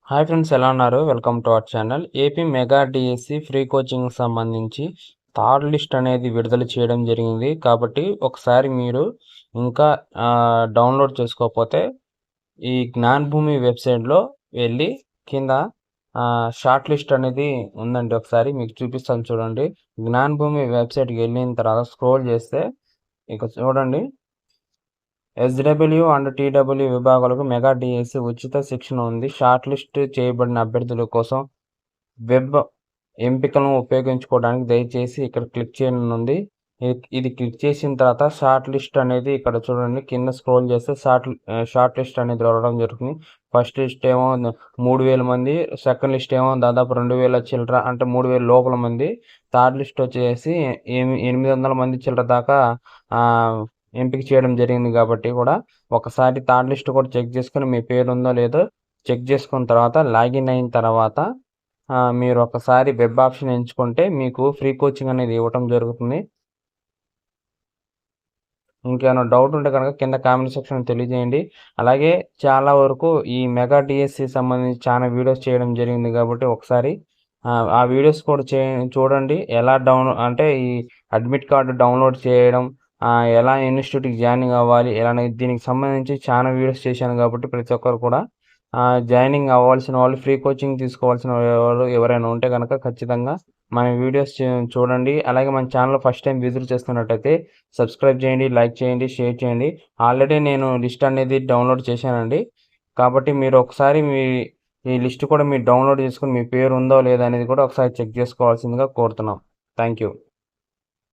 Hi friends, ఎలా ఉన్నారు? Welcome to our channel. AP mega DSC free coaching సంబంధించి third list అనేది విడుదల చేయడం జరిగింది. కాబట్టి ఒకసారి మీరు ఇంకా డౌన్లోడ్ చేసుకోకపోతే ఈ జ్ఞాన్ భూమి వెబ్సైట్లో వెళ్ళి కింద షార్ట్ లిస్ట్ అనేది ఉందండి. ఒకసారి మీకు చూపిస్తాను చూడండి. జ్ఞాన్ భూమి వెబ్సైట్కి వెళ్ళిన తర్వాత స్క్రోల్ చేస్తే ఇక చూడండి, ఎస్డబ్ల్యూ అండ్ టీడబ్ల్యూ విభాగాలకు మెగా డిఎస్సి ఉచిత శిక్షణ ఉంది. షార్ట్ లిస్ట్ చేయబడిన అభ్యర్థుల కోసం వెబ్ ఎంపికలను ఉపయోగించుకోవడానికి దయచేసి ఇక్కడ క్లిక్ చేయనుంది. ఇది క్లిక్ చేసిన తర్వాత షార్ట్ లిస్ట్ అనేది ఇక్కడ చూడండి, కింద స్క్రోల్ చేస్తే షార్ట్ లిస్ట్ అనేది రావడం జరుగుతుంది. ఫస్ట్ లిస్ట్ ఏమో 3000 మంది, సెకండ్ లిస్ట్ ఏమో దాదాపు 2000 చిల్లర, అంటే 3000 లోపల మంది. థర్డ్ లిస్ట్ వచ్చేసి 800 మంది చిల్లర దాకా ఎంపిక చేయడం జరిగింది. కాబట్టి కూడా ఒకసారి థర్డ్ లిస్ట్ కూడా చెక్ చేసుకుని మీ పేరు ఉందో లేదో చెక్ చేసుకున్న తర్వాత లాగిన్ అయిన తర్వాత మీరు ఒకసారి వెబ్ ఆప్షన్ ఎంచుకుంటే మీకు ఫ్రీ కోచింగ్ అనేది ఇవ్వటం జరుగుతుంది. ఇంకేమైనా డౌట్ ఉంటే కనుక కింద కామెంట్ సెక్షన్ తెలియజేయండి. అలాగే చాలా వరకు ఈ మెగా డిఎస్సి సంబంధించి చాలా వీడియోస్ చేయడం జరిగింది. కాబట్టి ఒకసారి ఆ వీడియోస్ కూడా చూడండి. ఎలా అంటే ఈ అడ్మిట్ కార్డు డౌన్లోడ్ చేయడం, ఎలా ఇన్స్టిట్యూట్కి జాయినింగ్ అవ్వాలి, దీనికి సంబంధించి చాలా వీడియోస్ చేశాను. కాబట్టి ప్రతి ఒక్కరు కూడా జాయినింగ్ అవ్వాల్సిన వాళ్ళు, ఫ్రీ కోచింగ్ తీసుకోవాల్సిన వాళ్ళు ఎవరైనా ఉంటే కనుక ఖచ్చితంగా మన వీడియోస్ చూడండి. అలాగే మన ఛానల్ ఫస్ట్ టైం విజిట్ చేస్తున్నట్టయితే సబ్స్క్రైబ్ చేయండి, లైక్ చేయండి, షేర్ చేయండి. ఆల్రెడీ నేను లిస్ట్ అనేది డౌన్లోడ్ చేశానండి. కాబట్టి మీరు ఒకసారి ఈ లిస్ట్ కూడా మీరు డౌన్లోడ్ చేసుకుని మీ పేరు ఉందో లేదా అనేది కూడా ఒకసారి చెక్ చేసుకోవాల్సిందిగా కోరుతున్నాం. Thank you.